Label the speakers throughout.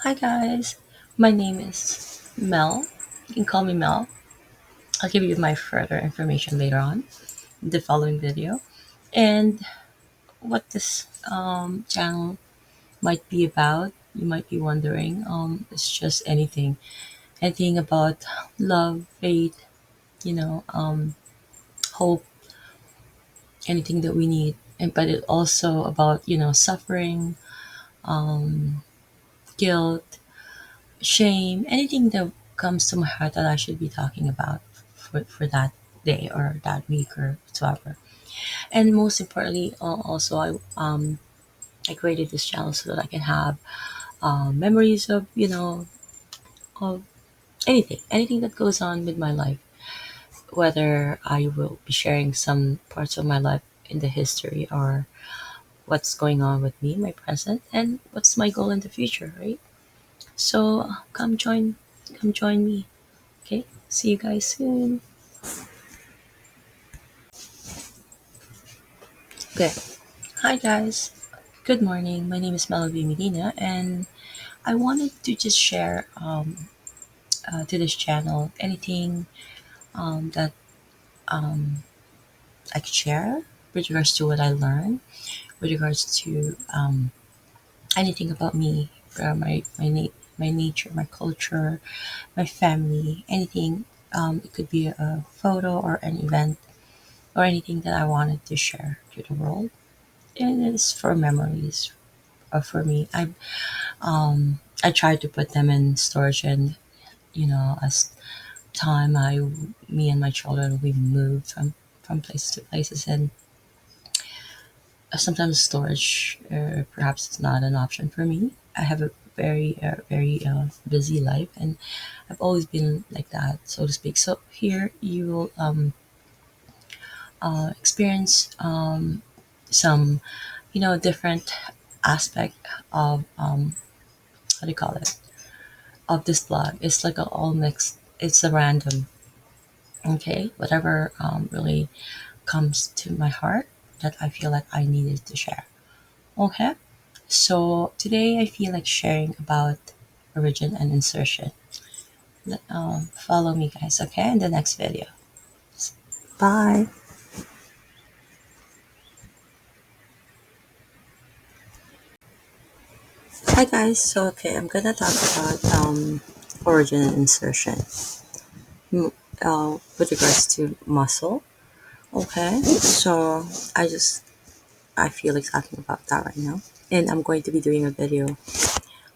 Speaker 1: Hi guys, my name is Mel. You can call me Mel. I'll give you my further information later on in the following video. And what this channel might be about, you might be wondering. It's just anything about love, faith, hope, anything that we need. And but it also about suffering, um, guilt, shame, anything that comes to my heart that I should be talking about for that day or that week or whatever. And most importantly, also I created this channel so that I can have memories of of anything that goes on with my life. Whether I will be sharing some parts of my life in the history or what's going on with me, my present, and what's my goal in the future, right? So come join me. Okay, see you guys soon. Okay. Hi guys. Good morning. My name is Melody Medina, and I wanted to just share to this channel anything that um, I could share with regards to what I learned, with regards to anything about me, my nature, my culture, my family, anything. It could be a photo or an event or anything that I wanted to share to the world. And it's for memories for me. I tried to put them in storage, and as time I me and my children we moved from places to places, and sometimes storage perhaps it's not an option for me. I have a very busy life, and I've always been like that, so to speak. So here you will experience some different aspect of how do you call it, of this blog. It's like a all mixed. It's a random. Okay, whatever really comes to my heart that I feel like I needed to share. Okay, so today I feel like sharing about origin and insertion. Follow me, guys. Okay, in the next video. Bye. Hi, guys. So I'm gonna talk about origin and insertion. With regards to muscle. Okay, so I just I feel like talking about that right now. And I'm going to be doing a video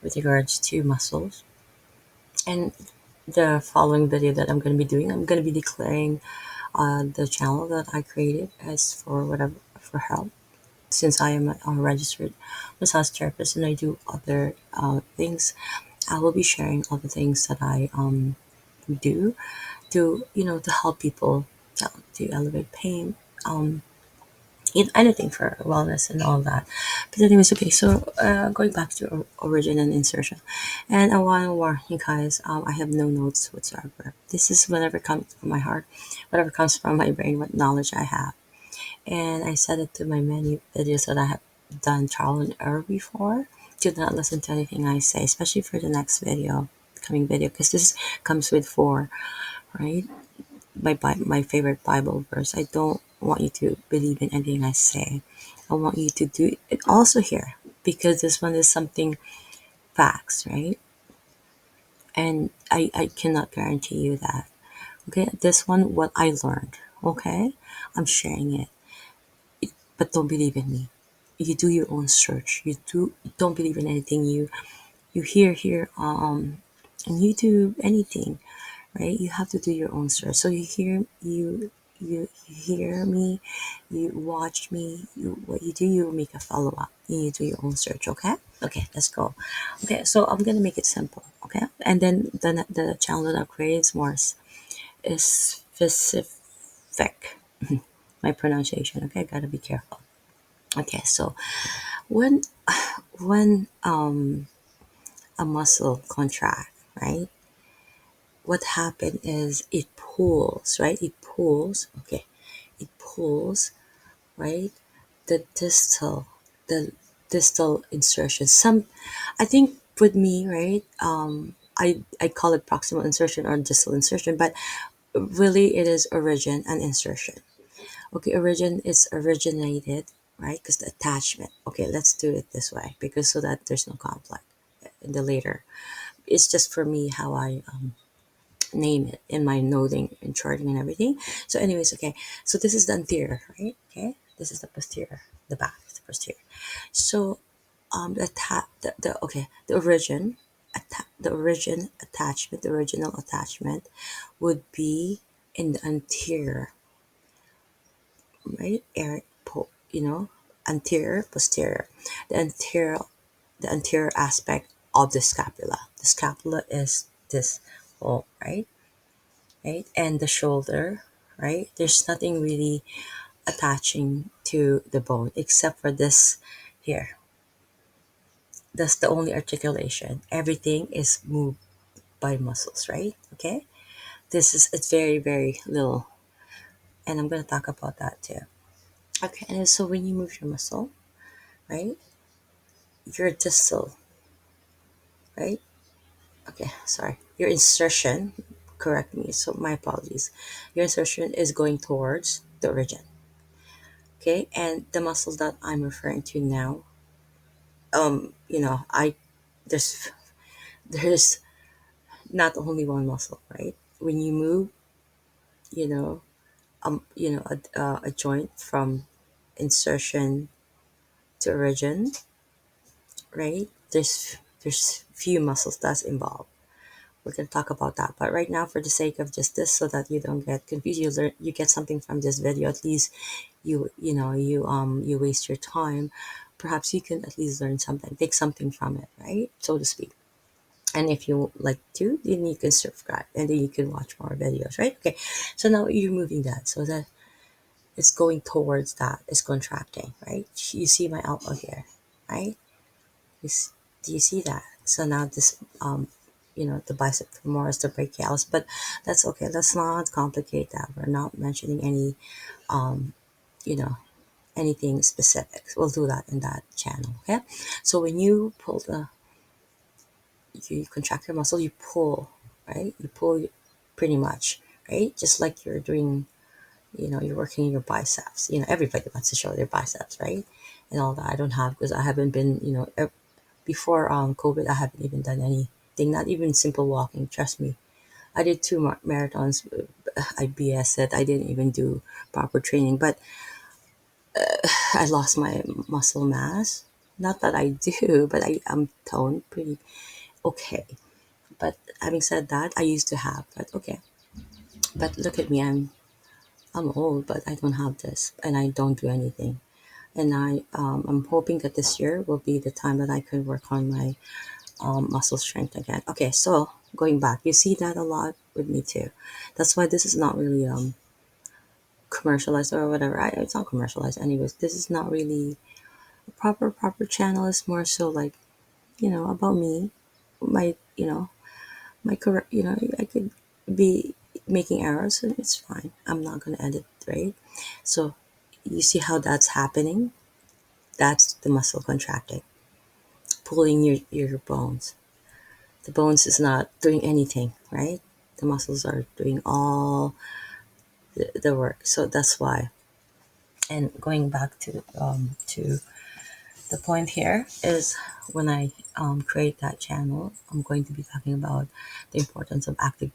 Speaker 1: with regards to muscles. And the following video that I'm going to be doing, I'm going to be declaring the channel that I created as for whatever for help. Since I am a registered massage therapist and I do other things, I will be sharing all the things that I do to to help people to elevate pain, um, anything for wellness and all that. But anyways, okay. So going back to origin and insertion, and I want to warn you guys. I have no notes whatsoever. This is whatever comes from my heart, whatever comes from my brain, what knowledge I have, and I said it to my many videos that I have done trial and error before. Do not listen to anything I say, especially for the next video, coming video, because this comes with four, right? My favorite Bible verse. I don't want you to believe in anything I say. I want you to do it also here because this one is something facts, right? And I cannot guarantee you that. Okay, this one what I learned. Okay, I'm sharing it, but don't believe in me. You do your own search. Don't believe in anything you hear here on YouTube, anything, right? You have to do your own search. So you hear me, you watch me, what you do, you make a follow up. You do your own search, okay? Okay, let's go. Okay, so I'm gonna make it simple, okay? And then the channel that I created is more is specific. My pronunciation, okay? Gotta be careful. Okay, so when when a muscle contract, right? What happened is it pulls, right? It pulls, okay, it pulls, right? The distal, the distal insertion. I think with me, right? I call it proximal insertion or distal insertion, but really it is origin and insertion. Okay, origin is originated, right? Because the attachment. Okay, let's do it this way because so that there's no conflict in the later. It's just for me how I name it in my noting and charting and everything. So, anyways, okay. So this is the anterior, right? Okay, this is the posterior, the back, the posterior. So, the okay, the origin attachment, the original attachment, would be in the anterior, right? Anterior, posterior. The anterior, the anterior aspect of the scapula. The scapula is this hole, right? Right, and the shoulder, right? There's nothing really attaching to the bone except for this here. That's the only articulation. Everything is moved by muscles, right? Okay, this is it's very very little, and I'm going to talk about that too. Okay, and so when you move your muscle, right, your distal, right? Okay, sorry, your insertion, correct me, so my apologies, your insertion is going towards the origin. Okay, and the muscle that I'm referring to now, I there's there's not only one muscle, right? When you move, you know, a joint from insertion to origin, right? There's few muscles that's involved. We're gonna talk about that, but right now, for the sake of just this, so that you don't get confused, you get something from this video. At least you waste your time. Perhaps you can at least learn something, take something from it, right? So to speak. And if you like to, then you can subscribe and then you can watch more videos, right? Okay. So now you're moving that so that it's going towards that, it's contracting, right? You see my elbow here, right? Do you see that? So now this, the bicep femoris, the brachialis, but that's okay. Let's not complicate that. We're not mentioning any, um, you know, anything specific. We'll do that in that channel, okay? So when you pull you contract your muscle, you pull, right? You pull pretty much, right? Just like you're doing, you're working your biceps. Everybody wants to show their biceps, right? And all that. I don't have because I haven't been, before COVID, I haven't even done anything, not even simple walking. Trust me. I did two marathons. I BS it. I didn't even do proper training, but I lost my muscle mass. Not that I do, but I am toned pretty okay. But having said that, I used to have, but okay. But look at me, I'm old, but I don't have this, and I don't do anything. And I'm hoping that this year will be the time that I can work on my muscle strength again. Okay, so going back, you see that a lot with me too. That's why this is not really commercialized or whatever. It's not commercialized, anyways. This is not really a proper channel. It's more so like about me, my my correct, I could be making errors and it's fine. I'm not going to edit, right? So you see how that's happening? That's the muscle contracting, pulling your bones. The bones is not doing anything, right? The muscles are doing all the work. So that's why. And going back to the point here is when I create that channel, I'm going to be talking about the importance of active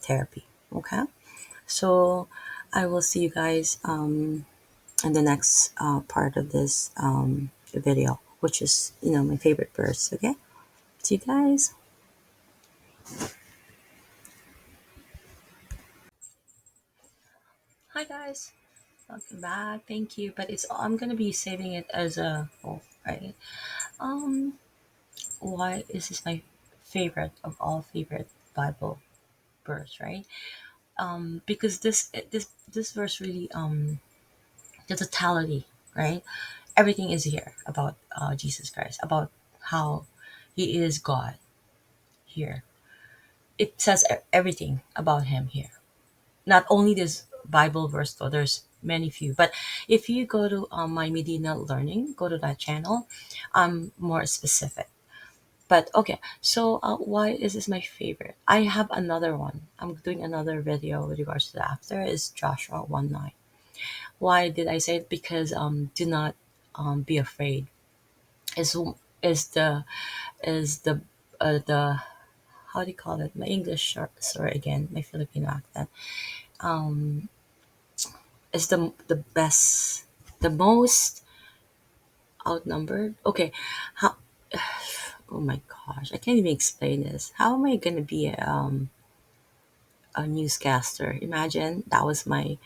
Speaker 1: therapy. Okay. So I will see you guys in the next part of this video, which is, my favorite verse. Okay. See you guys. Hi guys. Welcome back. Thank you. But I'm gonna be saving it as a whole, right? Um, why is this my favorite of all favorite Bible verse, right? Because this verse really the totality, right? Everything is here about Jesus Christ, about how He is God here. It says everything about Him here. Not only this Bible verse, though, there's many few. But if you go to my Medina Learning, go to that channel, I'm more specific. But okay, so why is this my favorite? I have another one. I'm doing another video with regards to the after is Joshua 1:9. Why did I say it? Because do not be afraid. Is is the the how do you call it? My English, sorry again, my Filipino accent. Um, is the best, the most outnumbered. Okay, how? Oh my gosh, I can't even explain this. How am I gonna be a newscaster? Imagine that was my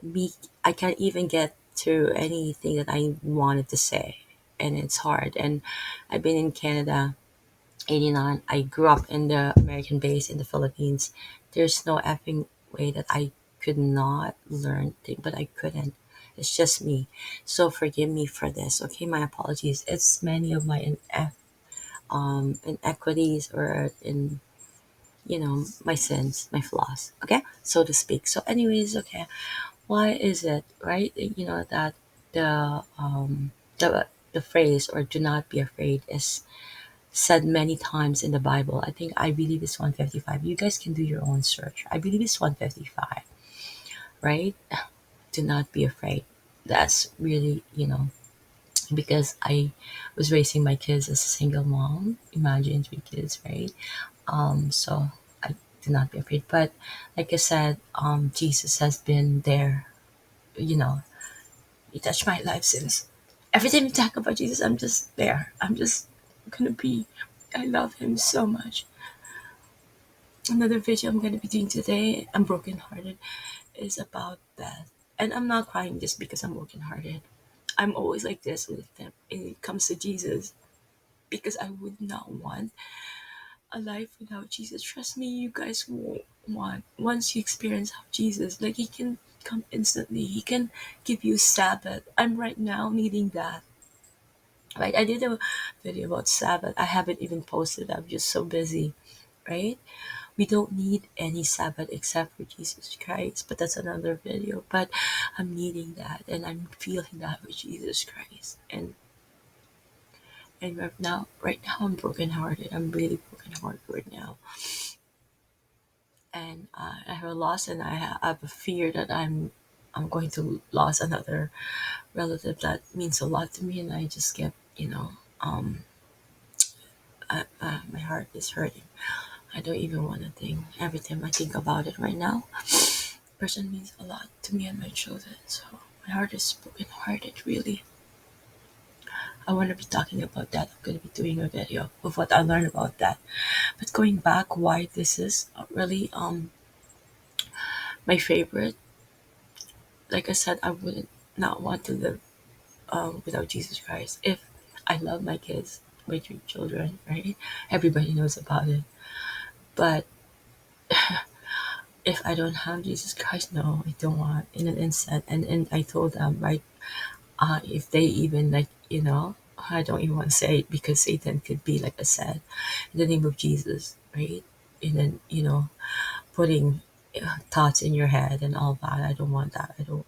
Speaker 1: me. I can't even get to anything that I wanted to say, and it's hard. And I've been in Canada 89. I grew up in the American base in the Philippines. There's no effing way that I could not learn things, but I couldn't. It's just me. So forgive me for this. Okay, my apologies. It's many of my inequities or in my sins, my flaws. Okay, so to speak. So, anyways, okay. Why is it right? That the the phrase or "do not be afraid" is said many times in the Bible. I believe it's 155. You guys can do your own search. I believe it's 155, right? Do not be afraid. That's really, because I was raising my kids as a single mom. Imagine 3 kids, right? So I do not be afraid. But like I said, Jesus has been there. You know, He touched my life since. Every time we talk about Jesus, I'm just there. I'm just gonna be. I love Him so much. Another video I'm going to be doing today, I'm brokenhearted, is about death. And I'm not crying just because I'm brokenhearted. I'm always like this with them when it comes to Jesus because I would not want a life without Jesus. Trust me, you guys won't want. Once you experience how Jesus, like He can come instantly, He can give you Sabbath. I'm right now needing that. Right, I did a video about Sabbath. I haven't even posted. I'm just so busy, right? We don't need any Sabbath except for Jesus Christ, but that's another video. But I'm needing that and I'm feeling that with Jesus Christ. And right now I'm brokenhearted. I'm really brokenhearted right now. And I have a loss and I have a fear that I'm going to lose another relative that means a lot to me and I just get, my heart is hurting. I don't even want to think. Every time I think about it right now, person means a lot to me and my children. So my heart is broken hearted, really. I want to be talking about that. I'm going to be doing a video of what I learned about that. But going back, why this is really my favorite. Like I said, I wouldn't not want to live without Jesus Christ. If I love my kids, my 3 children, right? Everybody knows about it. But if I don't have Jesus Christ, no, I don't want in an instant. And I told them, right, if they even like, I don't even want to say it because Satan could be, like I said, in the name of Jesus, right? And then, putting thoughts in your head and all that. I don't want that. I don't,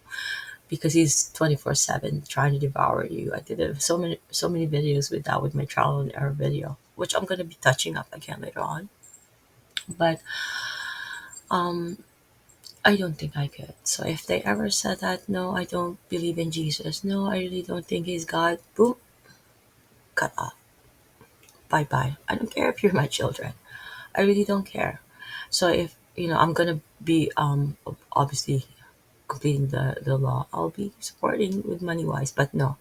Speaker 1: because he's 24/7 trying to devour you. I did so many videos with that with my trial and error video, which I'm gonna be touching up again later on. But um, I don't think I could. So if they ever said that, no, I don't believe in Jesus. No, I really don't think he's God. Boom, cut off. Bye bye. I don't care if you're my children. I really don't care. So if I'm gonna be obviously completing the law, I'll be supporting with money wise. But no,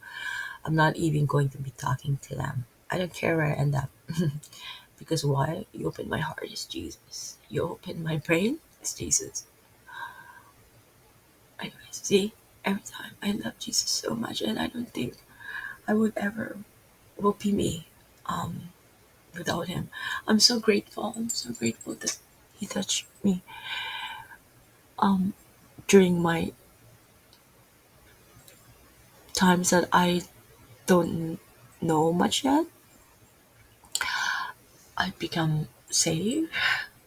Speaker 1: I'm not even going to be talking to them. I don't care where I end up. Because why? You open my heart is Jesus. You open my brain is Jesus. Anyways, see, every time I love Jesus so much, and I don't think I would ever will be me without Him. I'm so grateful. I'm so grateful that He touched me um, during my times that I don't know much yet. I become saved.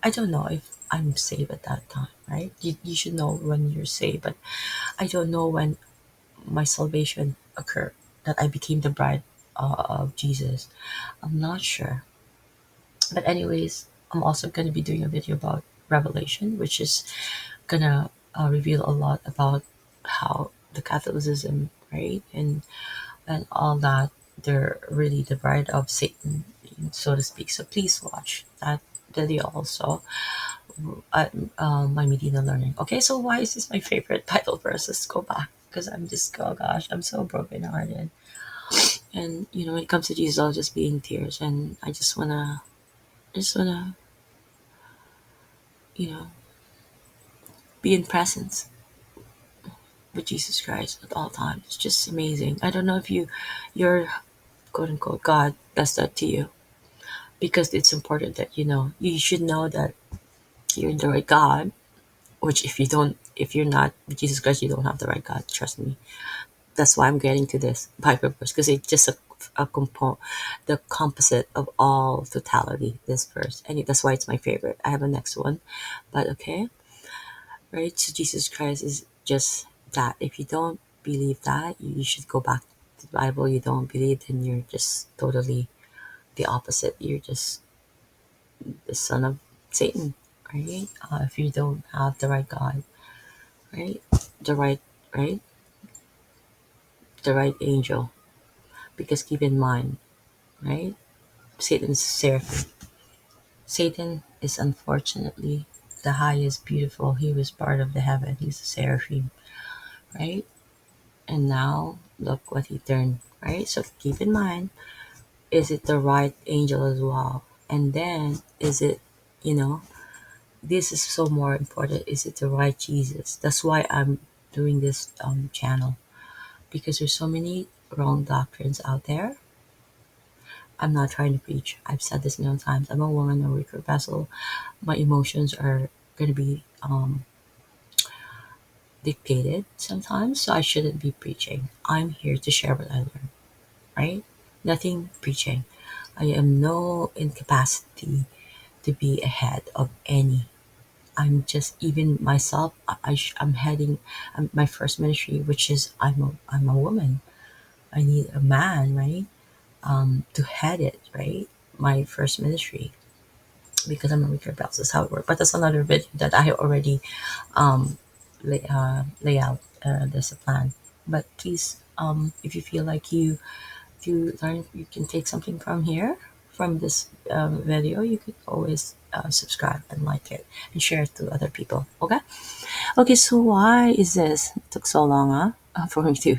Speaker 1: I don't know if I'm saved at that time, right? You should know when you're saved, but I don't know when my salvation occurred, that I became the bride of Jesus. I'm not sure. But anyways, I'm also going to be doing a video about Revelation, which is gonna reveal a lot about how the Catholicism, right, and all that, they're really the bride of Satan, so to speak. So please watch that video also at my Medina Learning. Okay, so why is this my favorite Bible verse? Let's go back because I'm just, oh gosh, I'm so brokenhearted. And when it comes to Jesus, I'll just be in tears, and I just wanna, you know, be in presence with Jesus Christ at all times. It's just amazing. I don't know if your quote unquote God does that to you, because it's important that you should know that you're in the right God. Which if you're not with Jesus Christ, you don't have the right God. Trust me. That's why I'm getting to this Bible verse, because it's just the composite of all totality. This verse, and that's why it's my favorite. I have a next one, but okay, right? So Jesus Christ is just that. If you don't believe that, you should go back to the Bible. You don't believe, then you're just totally the opposite. You're just the son of Satan, right? If you don't have the right God, right? The right, right? The right angel. Because keep in mind, right? Satan's seraphim. Satan is unfortunately the highest beautiful. He was part of the heaven. He's a seraphim, right? And now look what he turned, right? So keep in mind, is it the right angel as well? And then is it, you know, this is so more important. Is it the right Jesus? That's why I'm doing this channel, because there's so many wrong doctrines out there. I'm not trying to preach. I've said this a million times. I'm a woman, a weaker vessel. My emotions are going to be dictated sometimes, so I shouldn't be preaching. I'm here to share what I learned, right? Nothing preaching. I am no incapacity to be ahead of any. I'm just even myself. I'm heading my first ministry, which is I'm a woman. I need a man, right? To head it, right? My first ministry, because I'm a weaker belt. That's how it works. But that's another video that I already um, lay out. There's a plan. But please, if you feel like you learn, you can take something from here, from this video, you could always subscribe and like it and share it to other people. Okay. Okay. So why is this? It took so long, huh? For me to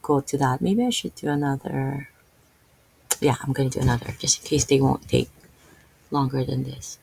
Speaker 1: go to that. Maybe I should do another. Yeah, I'm going to do another just in case they won't take longer than this.